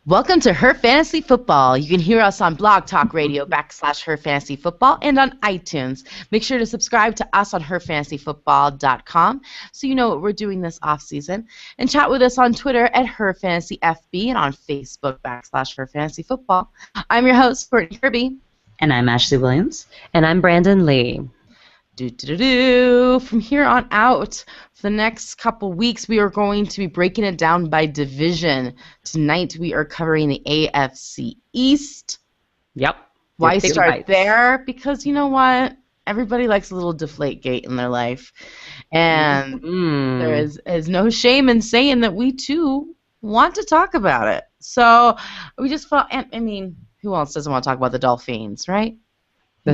Welcome to Her Fantasy Football. You can hear us on Blog Talk Radio / Her Fantasy Football and on iTunes. Make sure to subscribe to us on herfantasyfootball.com so you know what we're doing this off season. And chat with us on Twitter at HerFantasyFB and on Facebook / Her Fantasy Football. I'm your host, Courtney Kirby. And I'm Ashley Williams. And I'm Brandon Lee. From here on out, for the next couple weeks, we are going to be breaking it down by division. Tonight, we are covering the AFC East. Yep. Why start there? Because you know what? Everybody likes a little deflategate in their life. And there is no shame in saying that we, too, want to talk about it. So we just thought, I mean, who else doesn't want to talk about the Dolphins, right?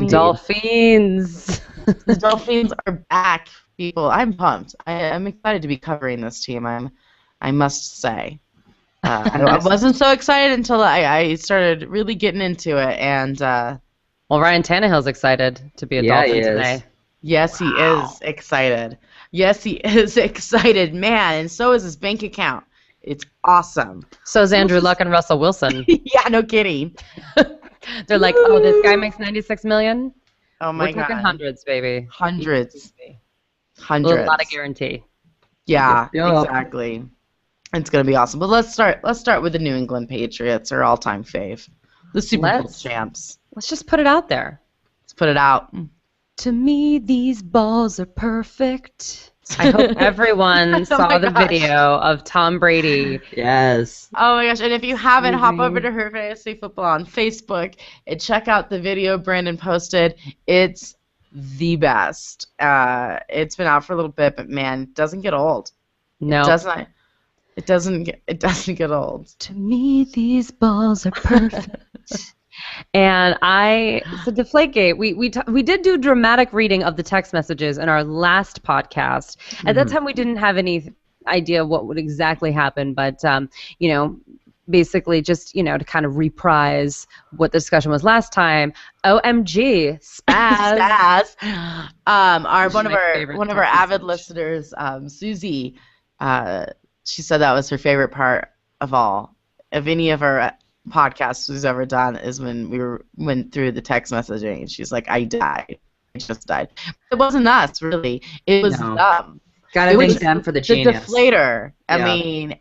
Dolphins. The Dolphins are back, people. I'm pumped. I'm excited to be covering this team. I must say. I wasn't so excited until I started really getting into it. And well, Ryan Tannehill's excited to be a Dolphin today. Yes, he is excited. Yes, he is excited, man. And so is his bank account. It's awesome. So is Andrew Luck and Russell Wilson. Yeah, no kidding. They're like, oh, this guy makes $96 million. Oh my God. We're talking hundreds, baby. Hundreds. A lot of guarantee. Yeah, exactly. It's gonna be awesome. But let's start with the New England Patriots, our all-time fave, the Super Bowl champs. Let's just put it out there. Let's put it out. To me, these balls are perfect. I hope everyone saw the video of Tom Brady. Yes. Oh my gosh! And if you haven't, hop over to Her Fantasy Football on Facebook and check out the video Brandon posted. It's the best. It's been out for a little bit, but man, it doesn't get old. No. It doesn't get old. To me, these balls are perfect. And so Deflategate, we did do dramatic reading of the text messages in our last podcast. At that time, we didn't have any idea what would exactly happen, but basically just to kind of reprise what the discussion was last time. OMG, Spaz. One of our avid listeners, Susie, she said that was her favorite part of any of our podcasts we've ever done is when we went through the text messaging. And she's like, I just died. It wasn't us, really. It was them. Gotta thank them for the genius. The deflator. I mean,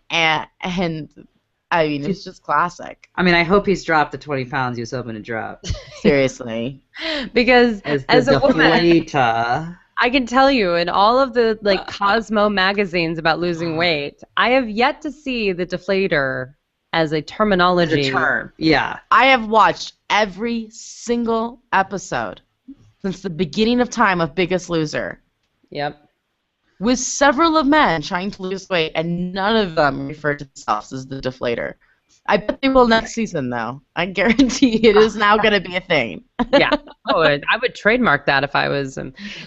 it's just classic. I mean, I hope he's dropped the 20 pounds he was hoping to drop. Seriously. Because as a woman, I can tell you, in all of the Cosmo magazines about losing weight, I have yet to see the deflator as a terminology. As a term, yeah. I have watched every single episode since the beginning of time of Biggest Loser. Yep. With several of men trying to lose weight, and none of them refer to themselves as the deflator. I bet they will next season, though. I guarantee it is now going to be a thing. Yeah. Oh, I would trademark that if I was.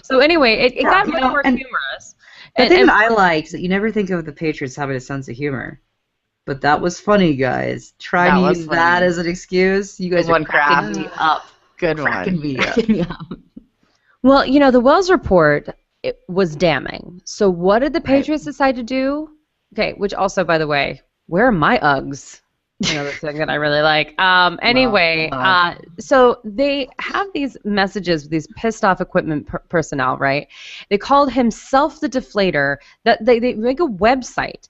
So anyway, it got much more humorous. The thing that I liked is that you never think of the Patriots having a sense of humor. But that was funny, guys. Try to use that as an excuse. You guys are cracking me up. Good one. Me up. Well, the Wells report was damning. So what did the Patriots decide to do? Okay, which also, by the way, where are my Uggs? Another thing that I really like. Anyway, so they have these messages with these pissed off equipment personnel, right? They called himself the deflator. That they make a website,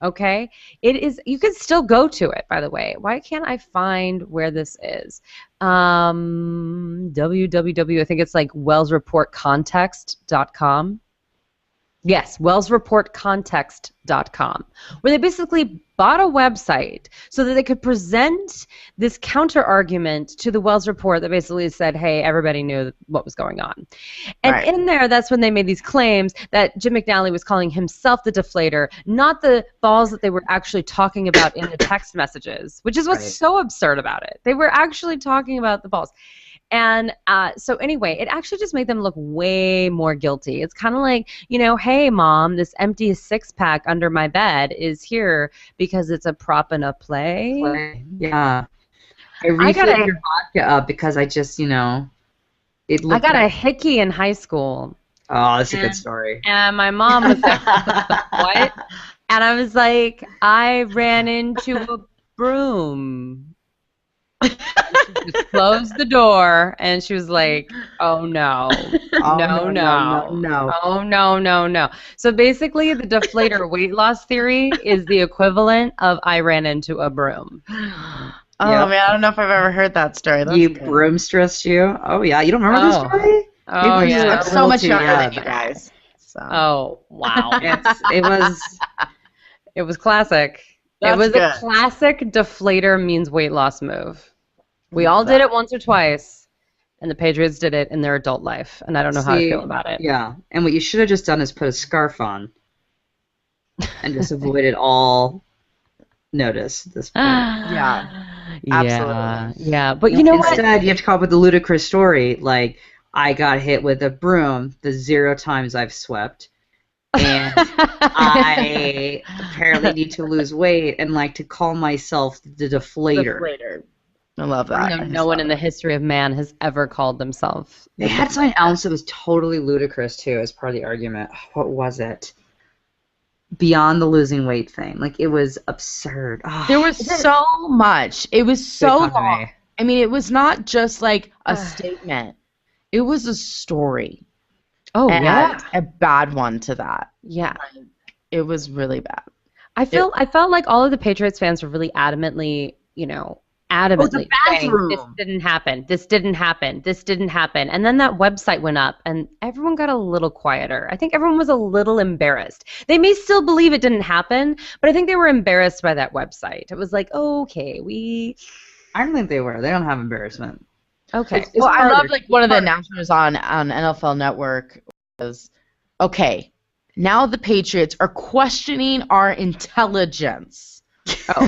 okay? It is. You can still go to it, by the way. Why can't I find where this is? www. I think it's like wellsreportcontext.com. Yes, wellsreportcontext.com, where they basically bought a website so that they could present this counter-argument to the Wells report that basically said, hey, everybody knew what was going on. And in there, that's when they made these claims that Jim McNally was calling himself the deflator, not the balls that they were actually talking about in the text messages, which is what's so absurd about it. They were actually talking about the balls. And so anyway, it actually just made them look way more guilty. It's kind of like, hey, Mom, this empty six-pack under my bed is here because it's a prop in a play. Yeah. I refilled your vodka up because I just, it looked I got a hickey in high school. Oh, that's a good story. And my mom was like, what? And I was like, I ran into a broom. She just closed the door, and she was like, "Oh no, no." So basically, the deflator weight loss theory is the equivalent of I ran into a broom. Oh man, I don't know if I've ever heard that story. That's broom stressed you? Oh yeah, you don't remember this story? Oh yeah, I'm so much younger than you guys. So. Oh wow, it was classic. That's it was good. A classic deflator means weight loss move. We all did it once or twice, and the Patriots did it in their adult life, and I don't know how to feel about it. Yeah, and what you should have just done is put a scarf on and just avoided all notice at this point. Absolutely. Yeah, but you know instead, you have to come up with a ludicrous story, like, I got hit with a broom the 0 times I've swept, and I apparently need to lose weight and like to call myself the deflator. I love that. No one in the history of man has ever called themselves. They had something else that was totally ludicrous too as part of the argument. What was it? Beyond the losing weight thing. Like, it was absurd. There was so much. It was so long. I mean, it was not just like a statement. It was a story. Oh, yeah. A bad one to that. Yeah. It was really bad. I felt like all of the Patriots fans were really adamantly saying, this didn't happen, this didn't happen, this didn't happen. And then that website went up, and everyone got a little quieter. I think everyone was a little embarrassed. They may still believe it didn't happen, but I think they were embarrassed by that website. It was like, okay, I don't think they were. They don't have embarrassment. Okay. Well, I love like one of the announcers on NFL Network was, okay, now the Patriots are questioning our intelligence.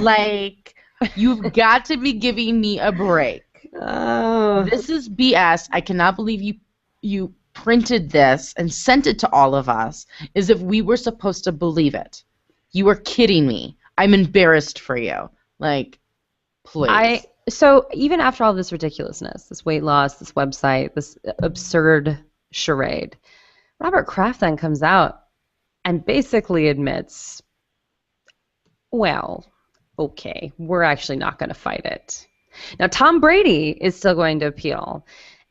Like, you've got to be giving me a break. Oh. This is BS. I cannot believe you printed this and sent it to all of us as if we were supposed to believe it. You are kidding me. I'm embarrassed for you. Like, please. So even after all this ridiculousness, this weight loss, this website, this absurd charade, Robert Kraft then comes out and basically admits, well, okay, we're actually not going to fight it. Now, Tom Brady is still going to appeal,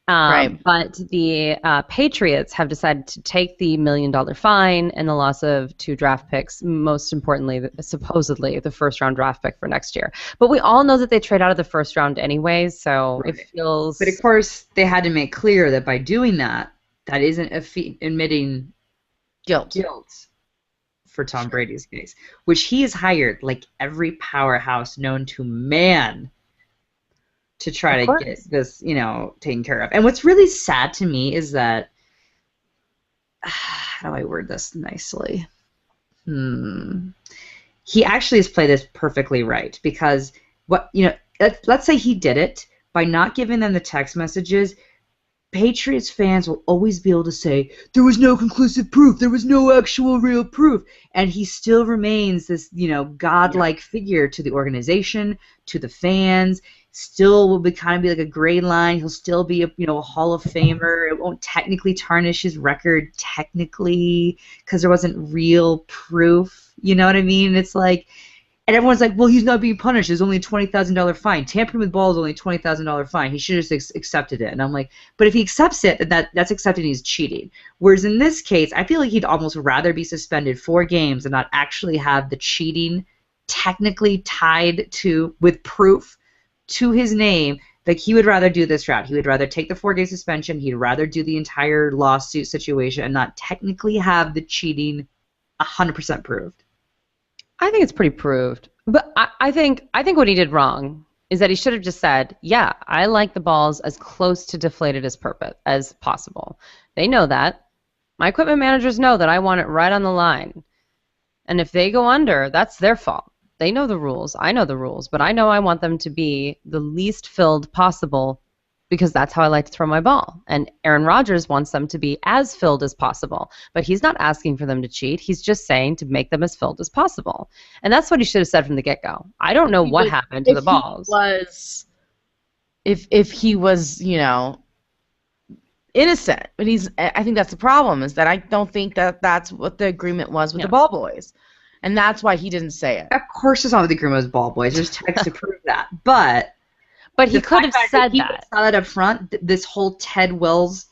right. But the Patriots have decided to take the $1 million fine and the loss of 2 draft picks, most importantly, supposedly, the first-round draft pick for next year. But we all know that they trade out of the first round anyway, so it feels... But, of course, they had to make clear that by doing that, that isn't admitting guilt for Tom Brady's case, which he has hired like every powerhouse known to man to try to get this, taken care of. And what's really sad to me is that, how do I word this nicely? He actually has played this perfectly right, because let's say he did it by not giving them the text messages. Patriots fans will always be able to say, there was no conclusive proof, there was no actual real proof, and he still remains this, godlike figure to the organization, to the fans, still will be like a gray line, he'll still be a Hall of Famer. It won't technically tarnish his record, because there wasn't real proof, you know what I mean? It's like, and everyone's like, well, he's not being punished. There's only a $20,000 fine. Tampering with balls is only a $20,000 fine. He should have just accepted it. And I'm like, but if he accepts it, that's accepting he's cheating. Whereas in this case, I feel like he'd almost rather be suspended 4 games and not actually have the cheating technically tied to, with proof, to his name. Like, he would rather do this route. He would rather take the 4-game suspension. He'd rather do the entire lawsuit situation and not technically have the cheating 100% proved. I think it's pretty proved. But I think what he did wrong is that he should have just said, yeah, I like the balls as close to deflated as possible. They know that. My equipment managers know that I want it right on the line. And if they go under, that's their fault. They know the rules. I know the rules. But I know I want them to be the least filled possible, because that's how I like to throw my ball. And Aaron Rodgers wants them to be as filled as possible. But he's not asking for them to cheat. He's just saying to make them as filled as possible. And that's what he should have said from the get-go. I don't know what happened to the balls. If he was, innocent. But I think that's the problem, is that I don't think that that's what the agreement was with the ball boys. and that's why he didn't say it. Of course it's not with the Grimos ball boys. There's text to prove that. But he could have said he that. saw that up front, this whole Ted Wells...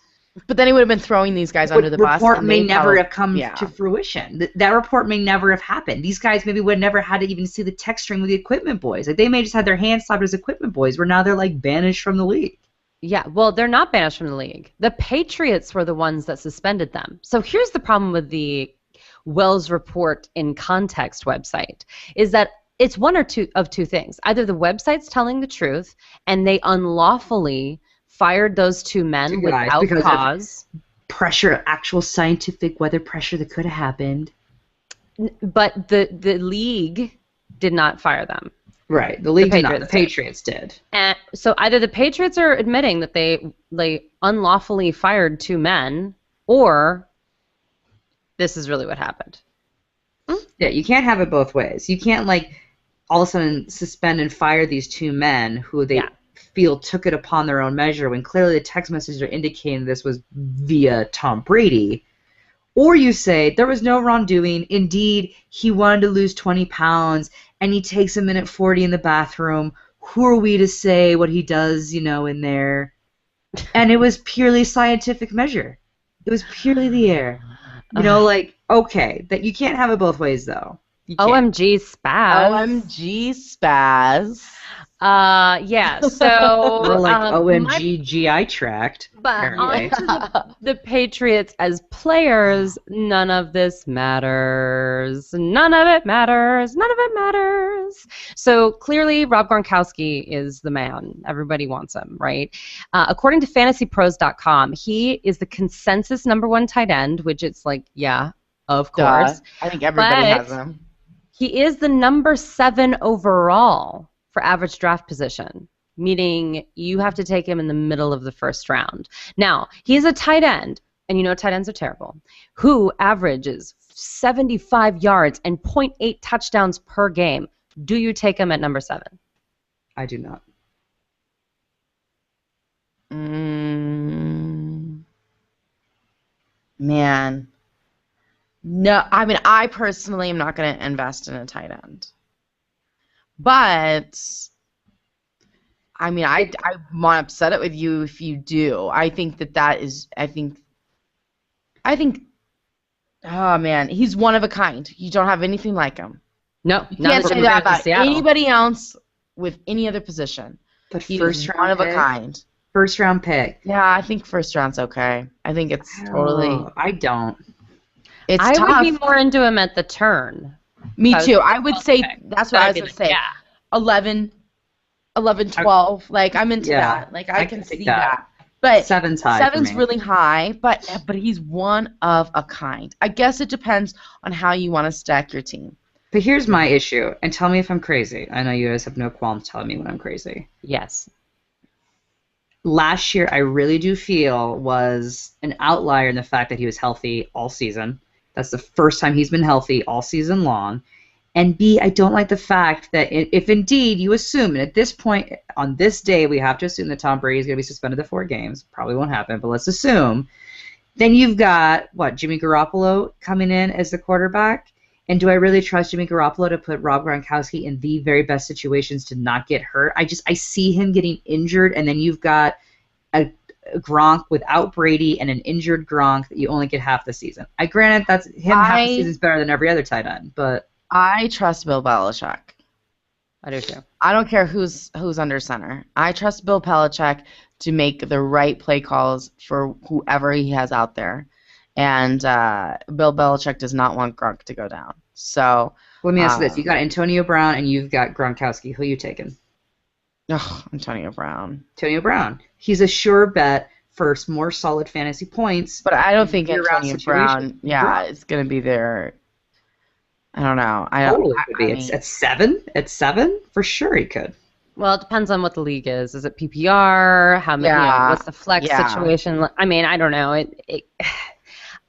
But then he would have been throwing these guys under the bus. Report may never have come to fruition. That report may never have happened. These guys maybe would have never had to even see the text string with the equipment boys. Like, they may just had their hands slapped as equipment boys, where now they're, like, banished from the league. Yeah, well, they're not banished from the league. The Patriots were the ones that suspended them. So here's the problem with the Wells Report in Context website, is that it's one or two of two things. Either the website's telling the truth, and they unlawfully fired those two men without cause. Pressure, actual scientific weather pressure that could have happened. But the league did not fire them. Right, the league did not. The Patriots did. And so either the Patriots are admitting that they unlawfully fired two men, or this is really what happened. Yeah, you can't have it both ways. You can't, like, all of a sudden suspend and fire these two men who they feel took it upon their own measure, when clearly the text messages are indicating this was via Tom Brady. Or you say there was no wrongdoing. Indeed, he wanted to lose 20 pounds, and he takes a minute 40 in the bathroom. Who are we to say what he does, in there? And it was purely scientific measure. It was purely the air. Okay, that you can't have it both ways, though. OMG spaz. OMG spaz. Yeah, so... Or like OMG GI tract. But on to the Patriots as players, none of this matters. None of it matters. None of it matters. So clearly, Rob Gronkowski is the man. Everybody wants him, right? According to FantasyPros.com, he is the consensus #1 tight end, which it's like, yeah, of course. I think everybody has him. He is the #7 overall for average draft position, meaning you have to take him in the middle of the first round. Now, he's a tight end, and tight ends are terrible, who averages 75 yards and 0.8 touchdowns per game. Do you take him at #7? I do not. Man. No, I mean, I personally am not going to invest in a tight end. But, I mean, I want to upset it with you if you do. I think that is, I think, oh, man, he's one of a kind. You don't have anything like him. No, you can't say that about anybody else with any other position. But he's one of a kind. First round pick. Yeah, I think first round's okay. I think it's totally. I don't. It's I tough. would be more into him at the turn. Me too. I would say that's what I was going to say. Yeah. 11, 12. Like, I'm into that. Like, I can see that. But seven's high. Seven's really high, but he's one of a kind. I guess it depends on how you want to stack your team. But here's my issue, and tell me if I'm crazy. I know you guys have no qualms telling me when I'm crazy. Yes. Last year, I really do feel was an outlier in the fact that he was healthy all season. That's the first time he's been healthy all season long. And B, I don't like the fact that if indeed you assume, and at this point, on this day, we have to assume that Tom Brady is going to be suspended the 4 games. Probably won't happen, but let's assume. Then you've got, Jimmy Garoppolo coming in as the quarterback. And do I really trust Jimmy Garoppolo to put Rob Gronkowski in the very best situations to not get hurt? I see him getting injured, and then you've got a Gronk without Brady and an injured Gronk that you only get half the season. Granted, that's him half the season is better than every other tight end, but I trust Bill Belichick. I do too. I don't care who's under center. I trust Bill Belichick to make the right play calls for whoever he has out there. And Bill Belichick does not want Gronk to go down. So let me ask you this. You got Antonio Brown and you've got Gronkowski. Who are you taking? Antonio Brown. Antonio Brown. He's a sure bet for more solid fantasy points. But I don't think Antonio Brown, is going to be there. I don't know. It's at 7? At 7? For sure he could. Well, it depends on what the league is. Is it PPR? How many? What's the flex situation? I mean, I don't know.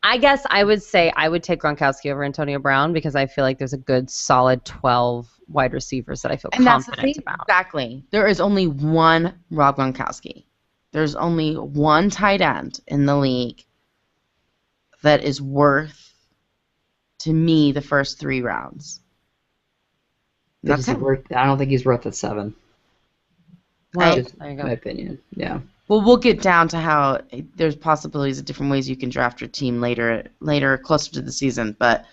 I guess I would say I would take Gronkowski over Antonio Brown because I feel like there's a good, solid 12 wide receivers that I feel confident about. Exactly. There is only one Rob Gronkowski. There's only one tight end in the league that is worth to me, the first 3 rounds. That's it. I don't think he's worth the 7. Well, Just there you go. my opinion. Yeah. Well, we'll get down to how there's possibilities of different ways you can draft your team later, closer to the season. But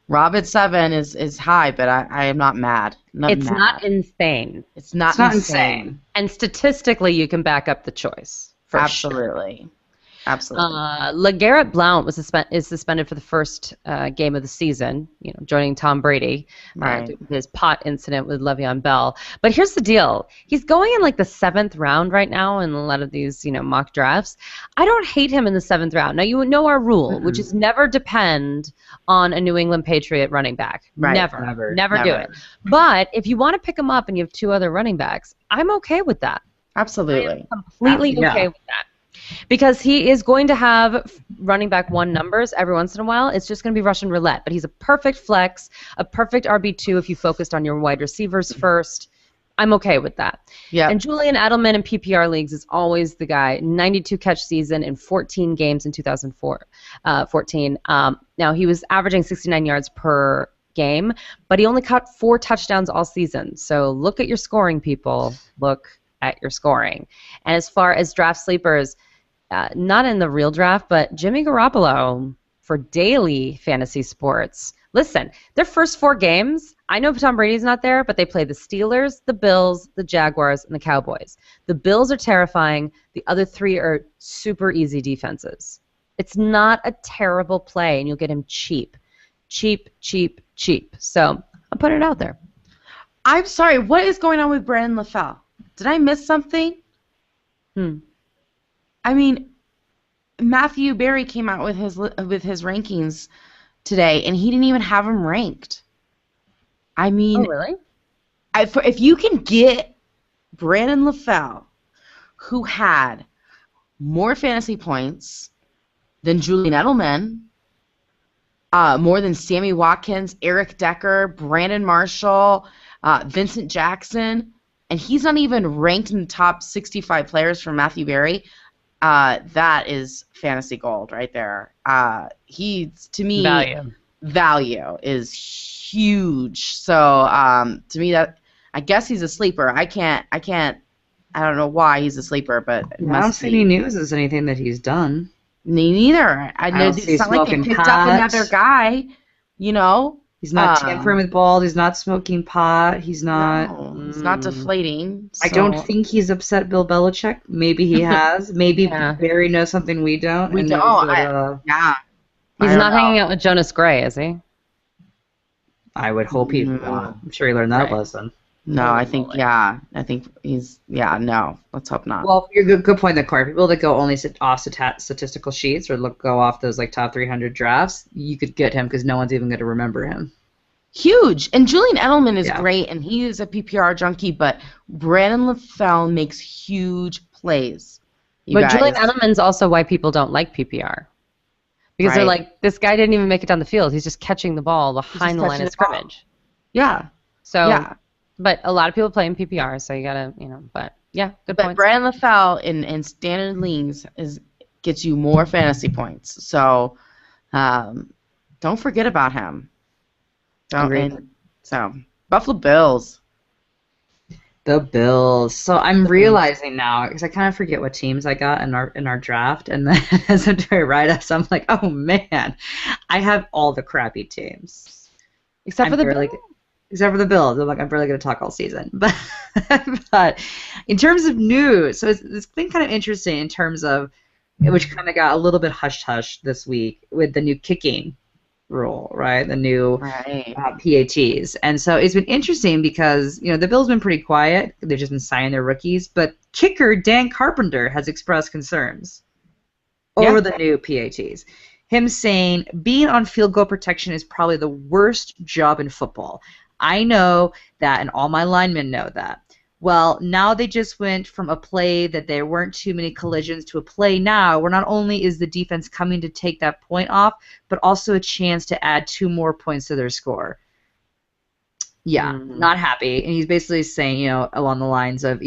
Rob at 7 is high, but I am not mad. It's not insane. It's not insane. And statistically, you can back up the choice. Absolutely. Sure. Absolutely. LeGarrette Blount is suspended for the first game of the season, joining Tom Brady, his pot incident with Le'Veon Bell. But here's the deal. He's going in like the 7th round right now in a lot of these, mock drafts. I don't hate him in the 7th round. Now, you know our rule, which is never depend on a New England Patriot running back. Right. Never do it. But if you want to pick him up and you have 2 other running backs, I'm okay with that. Absolutely. I'm completely okay with that. Because he is going to have running back 1 numbers every once in a while. It's just going to be Russian roulette. But he's a perfect flex, a perfect RB2 if you focused on your wide receivers first. I'm okay with that. Yeah. And Julian Edelman in PPR leagues is always the guy. 92 catch season in 14 games in 2014. Now, he was averaging 69 yards per game, but he only caught 4 touchdowns all season. So look at your scoring, people. Look at your scoring. And as far as draft sleepers, not in the real draft, but Jimmy Garoppolo for daily fantasy sports. Listen, their first 4 games, I know Tom Brady's not there, but they play the Steelers, the Bills, the Jaguars, and the Cowboys. The Bills are terrifying. The other 3 are super easy defenses. It's not a terrible play, and you'll get him cheap. Cheap. So I'm putting it out there. I'm sorry. What is going on with Brandon LaFell? Did I miss something? I mean, Matthew Berry came out with his rankings today, and he didn't even have him ranked. I mean, oh really? If you can get Brandon LaFell, who had more fantasy points than Julian Edelman, more than Sammy Watkins, Eric Decker, Brandon Marshall, Vincent Jackson, and he's not even ranked in the top 65 players for Matthew Berry. That is fantasy gold right there. To me, value is huge. So to me, that I guess he's a sleeper. I don't know why he's a sleeper, but I don't see any news as anything that he's done. Me neither. It's not like they picked up another guy, He's not tampering with balls. He's not smoking pot. He's not. No, he's not deflating. So. I don't think he's upset Bill Belichick. Maybe he has. Maybe Barry knows something we don't. We don't. He's not hanging out with Jonas Gray, is he? I would hope he. I'm sure he learned that lesson. No, I think he's no. Let's hope not. Well, you're good point there, Corey. People that go only off statistical sheets or go off those like top 300 drafts, you could get him because no one's even going to remember him. Huge. And Julian Edelman is great, and he is a PPR junkie, but Brandon LaFell makes huge plays. But Julian Edelman's also why people don't like PPR. Because they're like, this guy didn't even make it down the field. He's just catching the ball behind the line of scrimmage. Yeah. So, but a lot of people play in PPR, so you gotta, but yeah, good point. But Brandon LaFell in standard leagues gets you more fantasy points. So don't forget about him. So Buffalo Bills. The Bills. So I'm realizing now, because I kind of forget what teams I got in our draft, and then as I'm doing write-ups, I'm like, oh man, I have all the crappy teams. Except for the Bills. Except for the Bills. I'm like, I'm barely going to talk all season. But in terms of news, so it's been kind of interesting in terms of, which kind of got a little bit hush-hush this week with the new kicking rule, right? The new PATs. And so it's been interesting because, the Bills have been pretty quiet. They've just been signing their rookies. But kicker Dan Carpenter has expressed concerns over the new PATs. Him saying, being on field goal protection is probably the worst job in football. I know that, and all my linemen know that. Well, now they just went from a play that there weren't too many collisions to a play now where not only is the defense coming to take that point off, but also a chance to add 2 more points to their score. Yeah, not happy. And he's basically saying, along the lines of,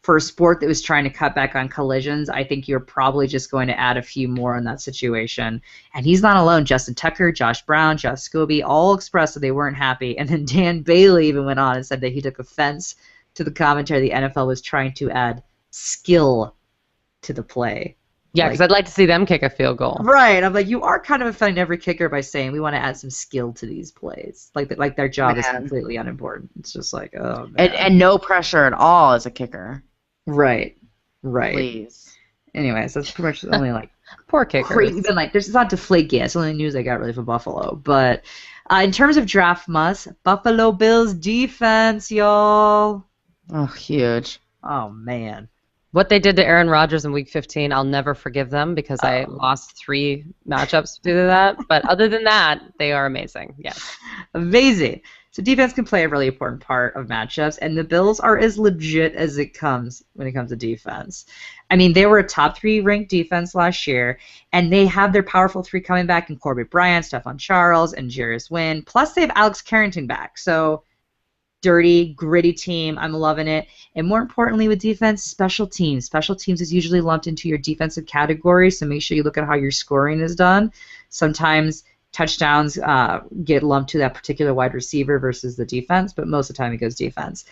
for a sport that was trying to cut back on collisions, I think you're probably just going to add a few more in that situation. And he's not alone. Justin Tucker, Josh Brown, Josh Scobie all expressed that they weren't happy. And then Dan Bailey even went on and said that he took offense to the commentary the NFL was trying to add skill to the play. Yeah, because I'd like to see them kick a field goal. Right. I'm like, you are kind of offending every kicker by saying we want to add some skill to these plays. Like their job is completely unimportant. It's just like, oh, man. And no pressure at all as a kicker. Right. Please. Anyways, that's pretty much only like poor kickers. Even like it's not deflategate. It's the only news I got really for Buffalo. But in terms of draft must, Buffalo Bills defense, y'all. Oh, huge. Oh man. What they did to Aaron Rodgers in Week 15, I'll never forgive them because I lost 3 matchups due to that. But other than that, they are amazing. Yes. Amazing. So defense can play a really important part of matchups, and the Bills are as legit as it comes when it comes to defense. I mean, they were a top 3 ranked defense last year, and they have their powerful 3 coming back in Corbett Bryant, Stephon Charles, and Jarius Wynn. Plus, they have Alex Carrington back. So dirty, gritty team. I'm loving it. And more importantly with defense, special teams. Special teams is usually lumped into your defensive category, so make sure you look at how your scoring is done. Sometimes touchdowns get lumped to that particular wide receiver versus the defense, but most of the time it goes defense.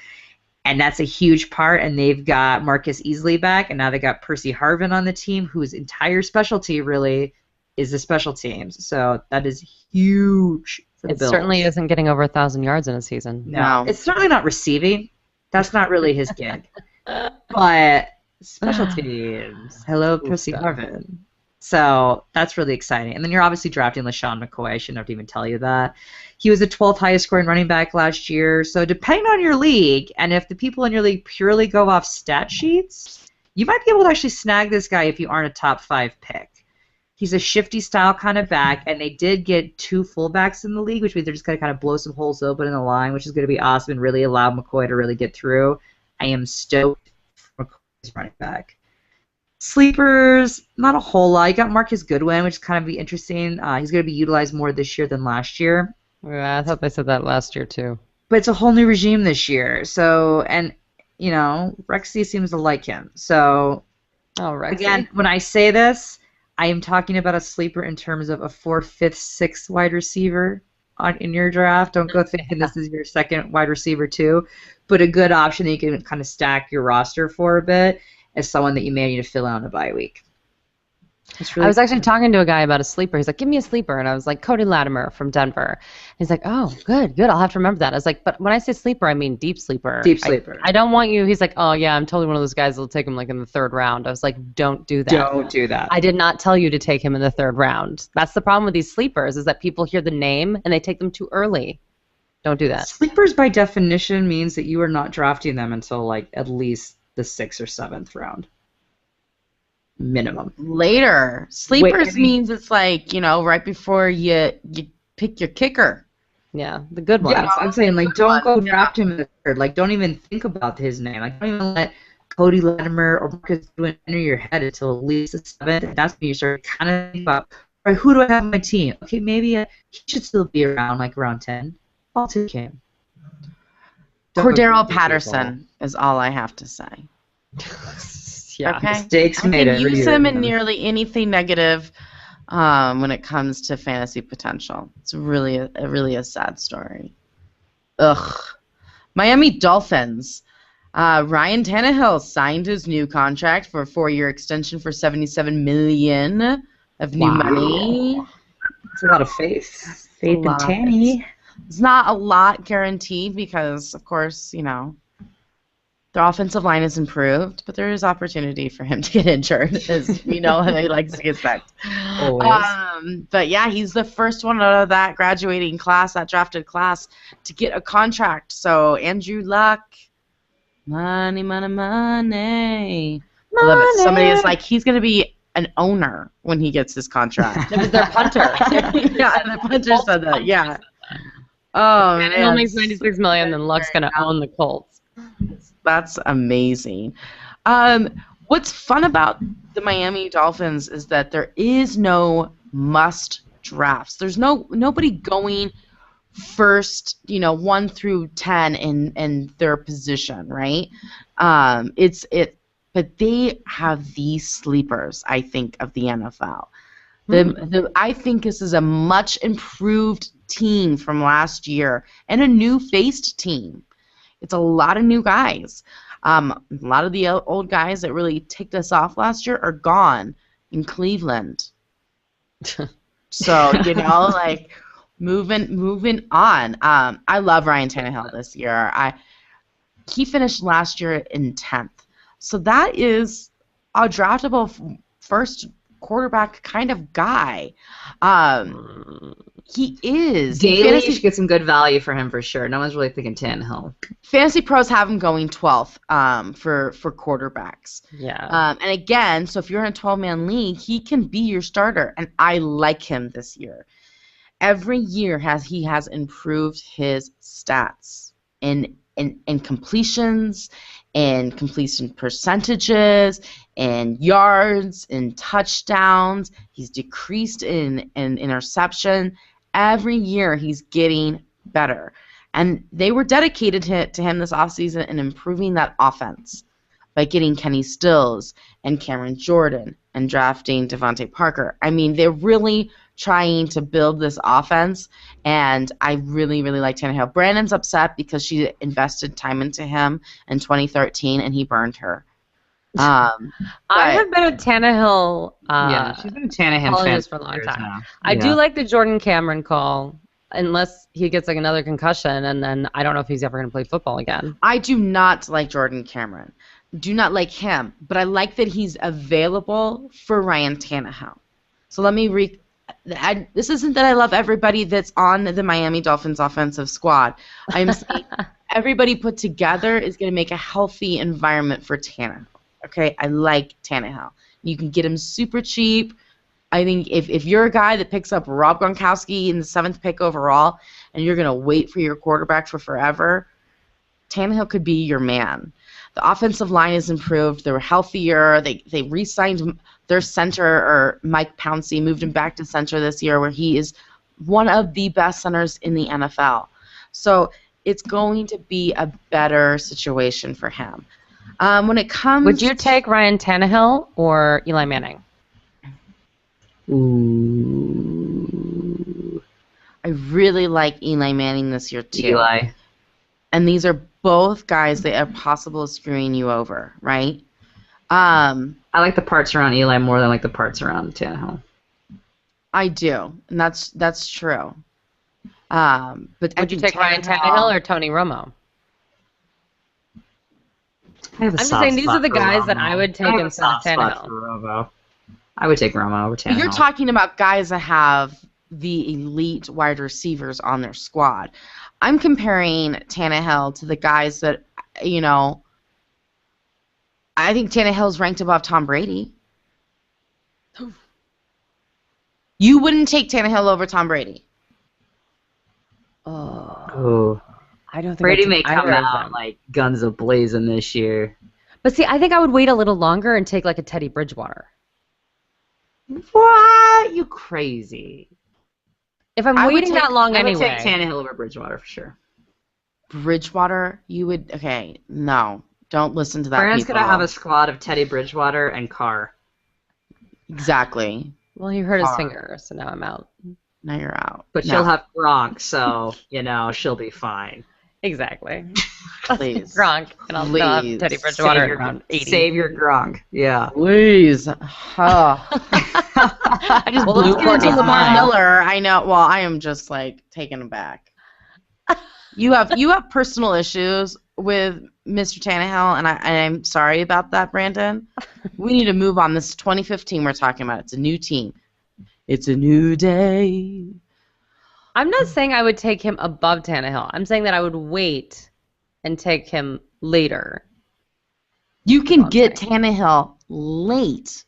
And that's a huge part, and they've got Marcus Easley back, and now they got Percy Harvin on the team, whose entire specialty really is the special teams. So that is huge. It certainly isn't getting over 1,000 yards in a season. No. It's certainly not receiving. That's not really his gig. But special teams. Hello, Percy Harvin. So that's really exciting. And then you're obviously drafting LaShawn McCoy. I shouldn't have to even tell you that. He was the 12th highest scoring running back last year. So depending on your league, and if the people in your league purely go off stat sheets, you might be able to actually snag this guy if you aren't a top 5 pick. He's a shifty style kind of back, and they did get 2 fullbacks in the league, which means they're just going to kind of blow some holes open in the line, which is going to be awesome and really allow McCoy to really get through. I am stoked for McCoy's running back. Sleepers, not a whole lot. You got Marcus Goodwin, which is kind of be interesting. He's going to be utilized more this year than last year. Yeah, I thought they said that last year too. But it's a whole new regime this year. So, and, you know, Rexy seems to like him. So, Rexy. Again, when I say this, I am talking about a sleeper in terms of a 4th, 5th, 6th wide receiver in your draft. Don't go thinking this is your second wide receiver too, but a good option that you can kind of stack your roster for a bit as someone that you may need to fill out in a bye week. Really I was actually talking to a guy about a sleeper. He's like, give me a sleeper. And I was like, Cody Latimer from Denver. He's like, oh, good. I'll have to remember that. I was like, but when I say sleeper, I mean deep sleeper. Deep sleeper. I don't want you. He's like, oh, yeah, I'm totally one of those guys that'll take him like in the 3rd round. I was like, don't do that. Don't do that. I did not tell you to take him in the 3rd round. That's the problem with these sleepers is that people hear the name and they take them too early. Don't do that. Sleepers by definition means that you are not drafting them until like at least the 6th or 7th round. Minimum. Later. Sleepers means it's like, you know, right before you pick your kicker. Yeah, the good ones. Yeah, I'm saying, like, don't go draft him in the 3rd. Like, don't even think about his name. Like, don't even let Cody Latimer or Marcus Goodwin enter your head until at least the 7th. And that's when you start kind of thinking about, all right, who do I have on my team? Okay, maybe he should still be around, like, around 10. I'll take him. Cordero Patterson is all I have to say. Yeah. Okay. Mistakes made I can every use year. him in nearly anything negative when it comes to fantasy potential. It's really a sad story. Ugh. Miami Dolphins. Ryan Tannehill signed his new contract for a 4-year extension for $77 million of new money. It's a lot of faith. Faith in Tanny. It's not a lot guaranteed because, of course, you know, their offensive line is improved, but there is opportunity for him to get injured, as we know how he likes to get sacked. But yeah, he's the first one out of that graduating class, that drafted class, to get a contract. So Andrew Luck, money. I love it. Somebody is like, he's going to be an owner when he gets his contract. It was their punter. Yeah, the punter said that. Yeah. Oh, and man. he makes $96 million, then Luck's going to own the Colts. That's amazing. What's fun about the Miami Dolphins is that there is no must drafts. There's nobody going first, 1 through 10 in their position, right? But they have the sleepers, I think, of the NFL. I think this is a much improved team from last year and a new-faced team. It's a lot of new guys. A lot of the old guys that really ticked us off last year are gone in Cleveland. So, like moving on. I love Ryan Tannehill this year. He finished last year in 10th. So that is a draftable first quarterback kind of guy. He is. Daily, you should get some good value for him for sure. No one's really thinking Tannehill. Fantasy pros have him going 12th for quarterbacks. Yeah. And again, so if you're in a 12-man league, he can be your starter, and I like him this year. Every year he has improved his stats in completions, and completion percentages, and yards, and touchdowns. He's decreased in interception. Every year he's getting better. And they were dedicated to him this offseason in improving that offense by getting Kenny Stills and Cameron Jordan and drafting Devontae Parker. I mean, they're really trying to build this offense, and I really, really like Tannehill. Brandon's upset because she invested time into him in 2013, and he burned her. I have been a Tannehill. Yeah, she's been a Tannehill fan for a long time. Now. I do like the Jordan Cameron call, unless he gets like another concussion, and then I don't know if he's ever going to play football again. I do not like Jordan Cameron. Do not like him, but I like that he's available for Ryan Tannehill. So let me this isn't that I love everybody that's on the Miami Dolphins offensive squad. I'm saying everybody put together is going to make a healthy environment for Tannehill. Okay, I like Tannehill. You can get him super cheap. I think if you're a guy that picks up Rob Gronkowski in the 7th pick overall and you're going to wait for your quarterback for forever, Tannehill could be your man. The offensive line is improved. They were healthier. They re-signed their center, or Mike Pouncey, moved him back to center this year, where he is one of the best centers in the NFL. So it's going to be a better situation for him. When it comes, would you take Ryan Tannehill or Eli Manning? Ooh. I really like Eli Manning this year too. Eli. And these are both guys that are possible of screwing you over, right? I like the parts around Eli more than I like the parts around Tannehill. I do, and that's true. But would you take Ryan Tannehill or Tony Romo? I'm just saying these are the guys that I would take instead of Tannehill. I would take Romo over Tannehill. You're talking about guys that have the elite wide receivers on their squad. I'm comparing Tannehill to the guys that, I think Tannehill's ranked above Tom Brady. You wouldn't take Tannehill over Tom Brady. Oh. I don't think Brady may come out like guns a-blazing this year. But see, I think I would wait a little longer and take like a Teddy Bridgewater. What? You crazy. If I'm waiting that long anyway. I would take Tannehill over Bridgewater for sure. Bridgewater? You would... Okay, no. Don't listen to that. Brandon's going to have a squad of Teddy Bridgewater and Carr. Exactly. Well, he hurt his finger, so now I'm out. Now you're out. But she'll have Gronk, so, she'll be fine. Exactly. Please. Gronk, and I'll have Teddy Bridgewater around 80. Save your Gronk. Yeah. Please. I just blew Courtney Lamar Miller. I know. Well, I am just taken aback. You have personal issues with Mr. Tannehill, and I'm sorry about that, Brandon. We need to move on. This is 2015 we're talking about. It's a new team. It's a new day. I'm not saying I would take him above Tannehill. I'm saying that I would wait and take him later. You can get Tannehill late.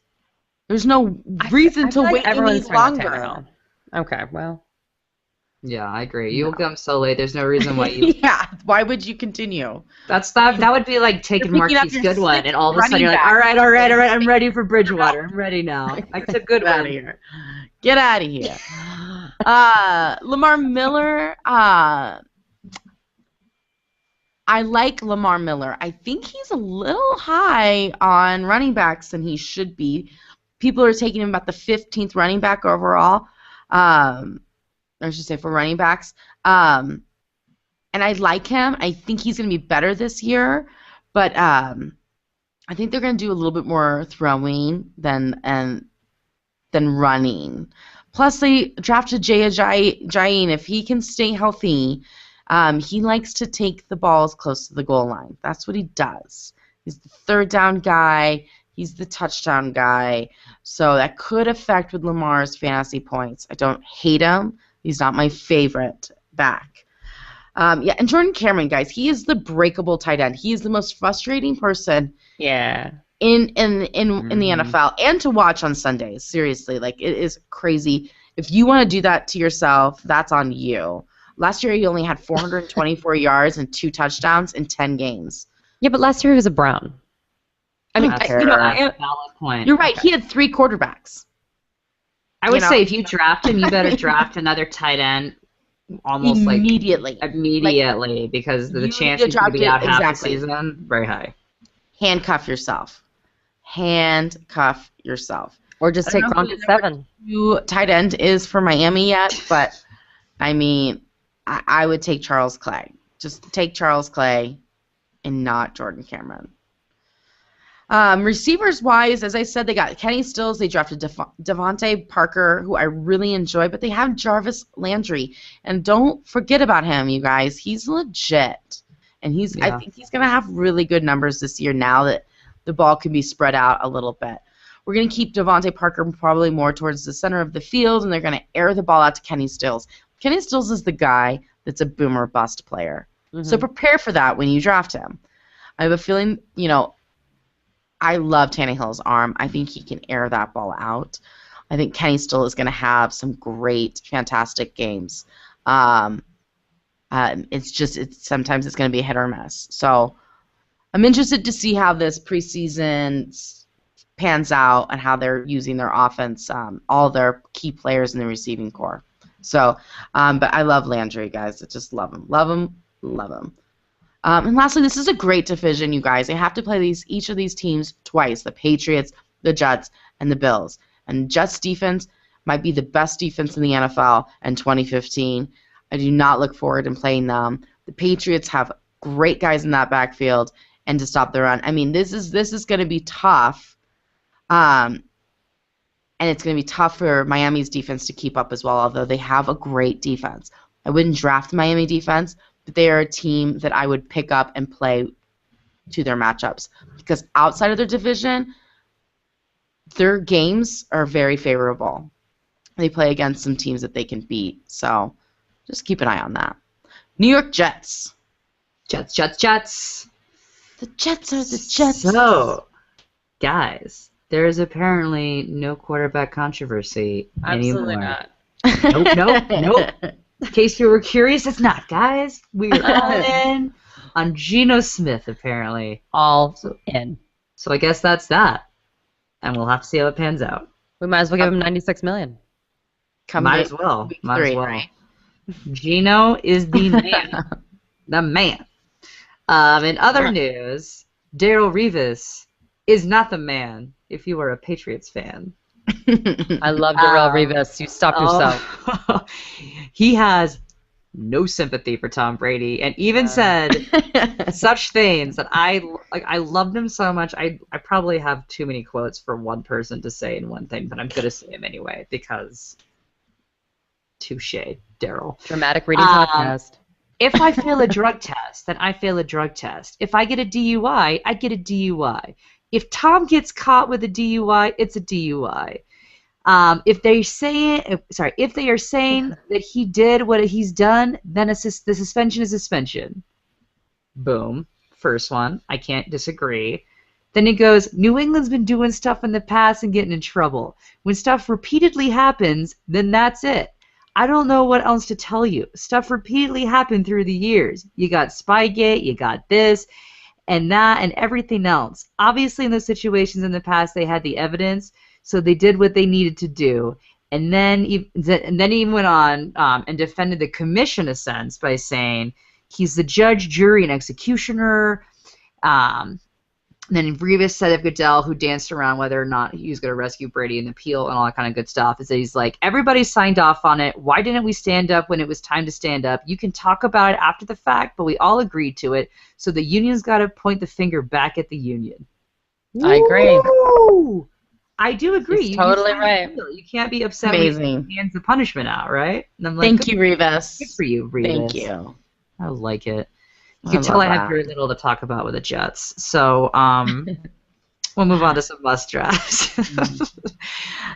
There's no reason to wait any longer. Okay, well. Yeah, I agree. You'll come so late. There's no reason why you. Yeah, why would you continue? That would be like taking Marquise Goodwin, and all of a sudden you're like, all right, I'm ready for Bridgewater. I'm ready now. I took Goodwin. Get out of here. Lamar Miller, I like Lamar Miller. I think he's a little high on running backs than he should be. People are taking him about the 15th running back overall. I should say for running backs. And I like him. I think he's going to be better this year. But I think they're going to do a little bit more throwing than running. Plus, they drafted Jay Ajayi. If he can stay healthy, he likes to take the balls close to the goal line. That's what he does. He's the third down guy. He's the touchdown guy. So that could affect with Lamar's fantasy points. I don't hate him. He's not my favorite back. Yeah, and Jordan Cameron, guys, he is the breakable tight end. He is the most frustrating person. Yeah. In the NFL and to watch on Sundays. Seriously, like it is crazy. If you want to do that to yourself, that's on you. Last year he only had 424 yards and 2 touchdowns in 10 games. Yeah, but last year he was a Brown. I mean, valid point. You're right. Okay. He had 3 quarterbacks. I would say if you draft him, you better draft another tight end almost immediately, because the chance he's going to be out half the season very high. Handcuff yourself. Or just take Gronk at 7. Who tight end is for Miami yet, but I mean, I would take Charles Clay. Just take Charles Clay and not Jordan Cameron. Receivers-wise, as I said, they got Kenny Stills. They drafted Devontae Parker, who I really enjoy, but they have Jarvis Landry. And don't forget about him, you guys. He's legit. And I think he's going to have really good numbers this year now that the ball can be spread out a little bit. We're going to keep Devontae Parker probably more towards the center of the field, and they're going to air the ball out to Kenny Stills. Kenny Stills is the guy that's a boomer bust player. Mm-hmm. So prepare for that when you draft him. I have a feeling, I love Tannehill's arm. I think he can air that ball out. I think Kenny Stills is going to have some great, fantastic games. Sometimes it's going to be a hit or miss. So I'm interested to see how this preseason pans out and how they're using their offense, all their key players in the receiving core. So, but I love Landry, guys. I just love him. Love him. And lastly, this is a great division, you guys. They have to play each of these teams twice, the Patriots, the Jets, and the Bills. And Jets defense might be the best defense in the NFL in 2015. I do not look forward to playing them. The Patriots have great guys in that backfield and to stop the run. I mean, this is going to be tough. And it's going to be tough for Miami's defense to keep up as well, although they have a great defense. I wouldn't draft the Miami defense, but they are a team that I would pick up and play to their matchups. Because outside of their division, their games are very favorable. They play against some teams that they can beat. So just keep an eye on that. New York Jets. Jets. The Jets are the Jets. So, guys, there is apparently no quarterback controversy Absolutely anymore. Not. Nope. In case you were curious, it's not, guys. We are all in on Geno Smith, apparently. All in. So I guess that's that. And we'll have to see how it pans out. We might as well give him $96 million. Might as well. Right? Geno is the man. The man. In other news, Darrelle Revis is not the man if you are a Patriots fan. I love Darrelle Revis. You stopped yourself. He has no sympathy for Tom Brady, and even said such things that I loved him so much. I probably have too many quotes for one person to say in one thing, but I'm gonna say him anyway because touche, Darrelle. Dramatic reading podcast. If I fail a drug test, then I fail a drug test. If I get a DUI, I get a DUI. If Tom gets caught with a DUI, it's a DUI. If they are saying that he did what he's done, then the suspension is suspension. Boom. First one. I can't disagree. Then it goes, New England's been doing stuff in the past and getting in trouble. When stuff repeatedly happens, then that's it. I don't know what else to tell you. Stuff repeatedly happened through the years. You got Spygate, you got this, and that, and everything else. Obviously, in those situations in the past, they had the evidence, so they did what they needed to do. And then he went on and defended the commission a sense by saying he's the judge, jury, and executioner. Then Revis said of Goodell, who danced around whether or not he was going to rescue Brady in the appeal and all that kind of good stuff, is that he's like, everybody signed off on it. Why didn't we stand up when it was time to stand up? You can talk about it after the fact, but we all agreed to it. So the union's got to point the finger back at the union. I agree. Woo! I do agree. He's totally right. You can't be upset when he hands the punishment out, right? And I'm like, thank you, Revis. Good for you, Revis. Thank you. I like it. You can tell I have very little to talk about with the Jets. So we'll move on to some must-drafts.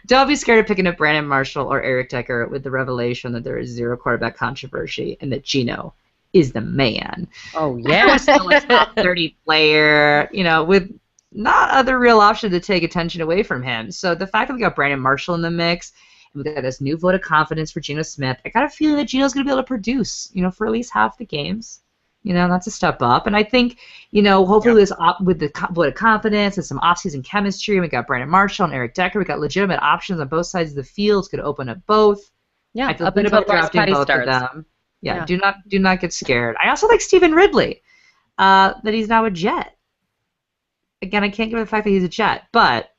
Don't be scared of picking up Brandon Marshall or Eric Decker with the revelation that there is zero quarterback controversy and that Geno is the man. Oh, yeah. Still a top 30 player, with not other real option to take attention away from him. So the fact that we got Brandon Marshall in the mix, and we got this new vote of confidence for Geno Smith, I got a feeling that Geno's going to be able to produce, for at least half the games. That's a step up. And I think, hopefully with the vote of confidence and some offseason chemistry, we got Brandon Marshall and Eric Decker. We got legitimate options on both sides of the field. It's going to open up both. Yeah, I feel good about drafting both of them. Yeah, do not get scared. I also like Stephen Ridley, that he's now a Jet. Again, I can't give the fact that he's a Jet, but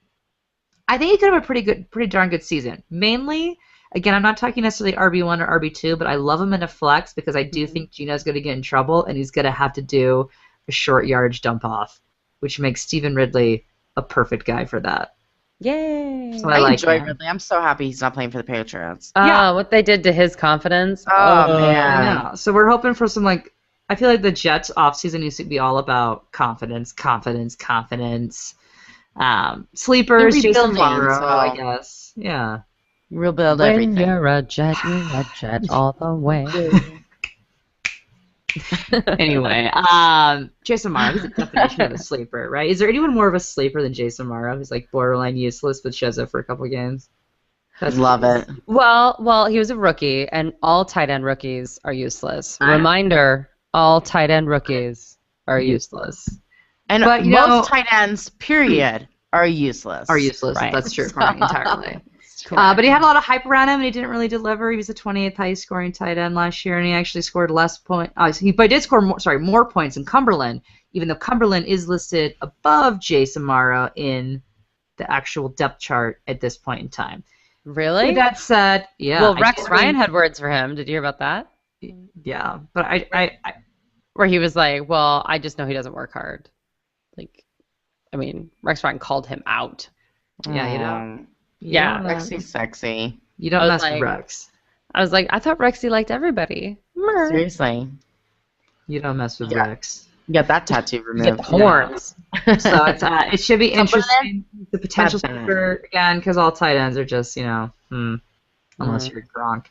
I think he could have a pretty darn good season. Mainly, again, I'm not talking necessarily RB1 or RB2, but I love him in a flex because I do think Geno's going to get in trouble and he's going to have to do a short yardage dump off, which makes Stephen Ridley a perfect guy for that. Yay! So I enjoy Ridley. I'm so happy he's not playing for the Patriots. Yeah, what they did to his confidence. Oh man. Yeah. So we're hoping for some I feel like the Jets offseason needs to be all about confidence. Sleepers, Jason Morrow, I guess. Yeah. We'll build everything. When you're a Jet all the way. Anyway, Jason Morrow, he's a definition of a sleeper, right? Is there anyone more of a sleeper than Jason Morrow who's borderline useless but shows up for a couple of games? Love it. Well, he was a rookie, and all tight end rookies are useless. Reminder, all tight end rookies are useless. And most tight ends, period, are useless. Right. That's true for me entirely. But he had a lot of hype around him, and he didn't really deliver. He was the 28th highest scoring tight end last year, and he actually scored less points. He did score more points than Cumberland, even though Cumberland is listed above Jason Morrow in the actual depth chart at this point in time. Really? With that said, yeah. Well, Rex Ryan had words for him. Did you hear about that? Yeah, but I where he was like, well, I just know he doesn't work hard. Rex Ryan called him out. Yeah, Yeah, Rexy's sexy. You don't mess with Rex. I was like, I thought Rexy liked everybody. Seriously. You don't mess with Rex. You got that tattoo removed. You get the horns. So it should be interesting. The potential for, again, because all tight ends are just, unless you're Gronk.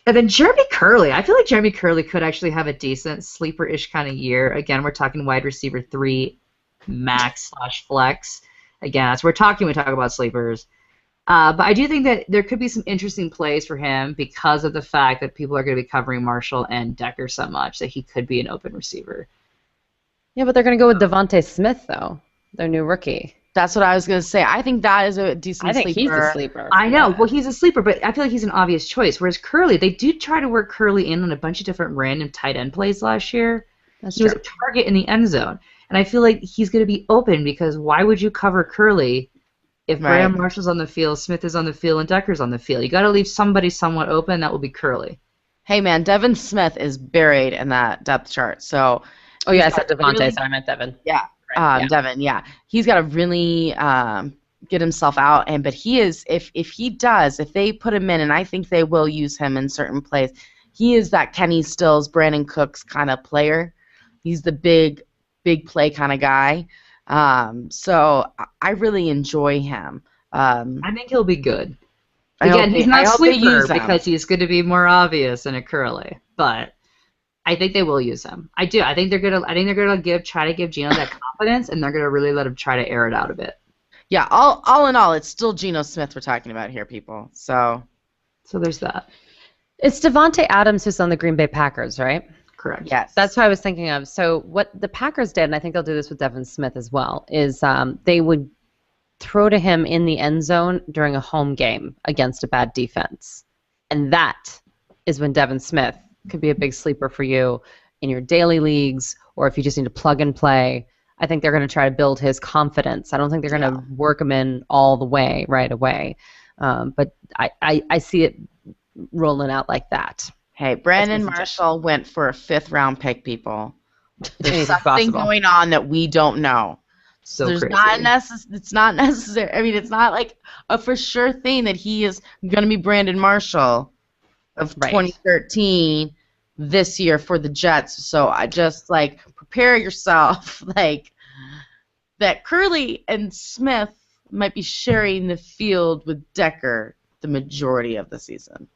And then Jeremy Curley. I feel like Jeremy Curley could actually have a decent sleeper-ish kind of year. Again, we're talking wide receiver 3, max/flex. Again, that's what we're talking when we talk about sleepers. But I do think that there could be some interesting plays for him because of the fact that people are going to be covering Marshall and Decker so much that he could be an open receiver. Yeah, but they're going to go with Devontae Smith, though, their new rookie. That's what I was going to say. I think that is a decent sleeper. I think he's a sleeper. I know. Yeah. Well, he's a sleeper, but I feel like he's an obvious choice. Whereas Curley, they do try to work Curley in on a bunch of different random tight end plays last year. He was a target in the end zone. And I feel like he's going to be open because why would you cover Curley if Brandon Marshall's on the field, Smith is on the field, and Decker's on the field? You got to leave somebody somewhat open. That will be Curley. Hey, man, Devin Smith is buried in that depth chart. So, I said Devontae, so I meant Devin. Yeah. Devin, yeah, he's got to really get himself out, but he is if they put him in, and I think they will use him in certain plays. He is that Kenny Stills, Brandon Cooks kind of player. He's the big play kind of guy. So I really enjoy him. I think he'll be good. Again, he's not sleeper because he's going to be more obvious than a Curley, but I think they will use him. I do. I think they're gonna try to give Geno that confidence, and they're gonna really let him try to air it out a bit. Yeah. All in all, it's still Geno Smith we're talking about here, people. So there's that. It's Devontae Adams who's on the Green Bay Packers, right? Correct. Yes. That's what I was thinking of. So what the Packers did, and I think they'll do this with Devin Smith as well, is they would throw to him in the end zone during a home game against a bad defense. And that is when Devin Smith could be a big sleeper for you in your daily leagues, or if you just need to plug and play. I think they're going to try to build his confidence. I don't think they're going to work him in all the way right away. But I see it rolling out like that. Hey, Brandon Marshall went for a 5th-round pick, people. There's something going on that we don't know. So there's crazy. It's not necessary. I mean, it's not like a for sure thing that he is going to be Brandon Marshall of 2013 this year for the Jets. So I just, like, prepare yourself, like, that Curley and Smith might be sharing the field with Decker the majority of the season.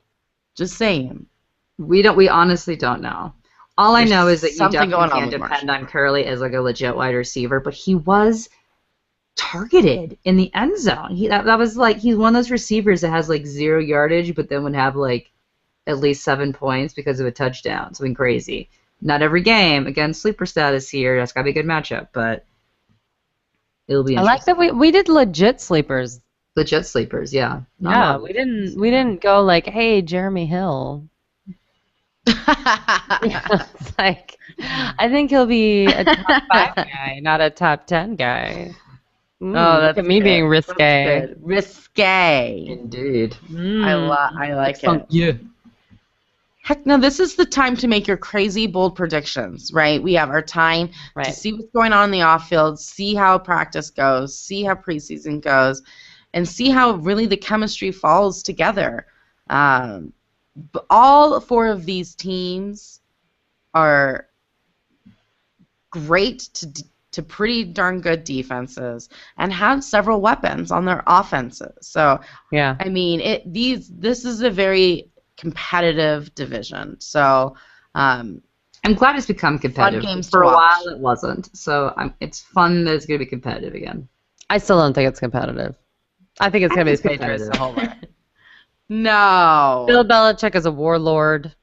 Just saying. We honestly don't know. All I know is that you definitely can't depend on Curley as like a legit wide receiver, but he was targeted in the end zone. That was like, he's one of those receivers that has like 0 yardage, but then would have like at least 7 points because of a touchdown. Something crazy. Not every game. Again, sleeper status here. That's gotta be a good matchup, but it'll be interesting. I like that we did legit sleepers. Legit sleepers, yeah. Yeah, we didn't go like, hey, Jeremy Hill. It's like, I think he'll be a top 5 guy, not a top 10 guy. Oh, that's me being risque. Risque. Indeed. I like it. Yeah. Heck no, this is the time to make your crazy, bold predictions, right? We have our time to see what's going on in the off-field, see how practice goes, see how preseason goes, and see how really the chemistry falls together. But all 4 of these teams are great to pretty darn good defenses and have several weapons on their offenses. So, yeah, I mean, this is a very competitive division. So, I'm glad it's become competitive. Fun games For to a watch. while it wasn't. So it's fun that it's going to be competitive again. I still don't think it's competitive. I think it's going to be the Patriots the whole way. No. Bill Belichick is a warlord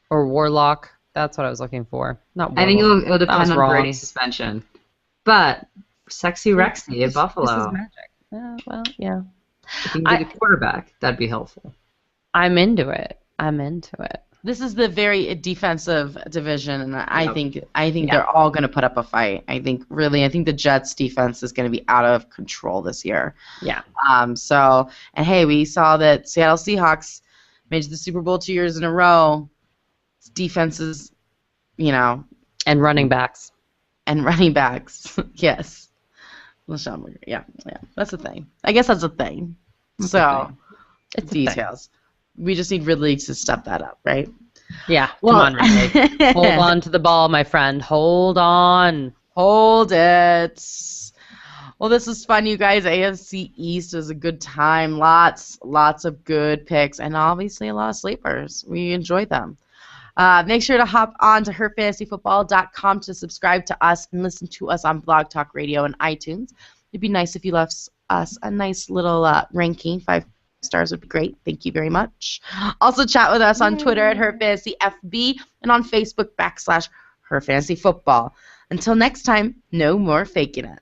or warlock. That's what I was looking for. Not warlord. I think it'll depend on wrong. Brady's suspension. But Sexy Rexy at Buffalo. This is magic. Yeah, well, yeah. If you can get a quarterback, that'd be helpful. I'm into it. This is the very defensive division, and I think they're all going to put up a fight. I think the Jets' defense is going to be out of control this year. Yeah. So, and hey, we saw that Seattle Seahawks made the Super Bowl 2 years in a row. Defenses, and running backs. Yes. Yeah, that's a thing. I guess that's a thing. So, it's details. We just need Ridley to step that up, right? Yeah. Come on, Ridley. Hold on to the ball, my friend. Hold on. Hold it. Well, this was fun, you guys. AFC East was a good time. Lots of good picks, and obviously a lot of sleepers. We enjoyed them. Make sure to hop on to herfantasyfootball.com to subscribe to us and listen to us on Blog Talk Radio and iTunes. It'd be nice if you left us a nice little ranking. 5 stars would be great. Thank you very much. Also chat with us on Twitter at HerFantasyFB and on Facebook /HerFantasyFootball. Until next time, no more faking it.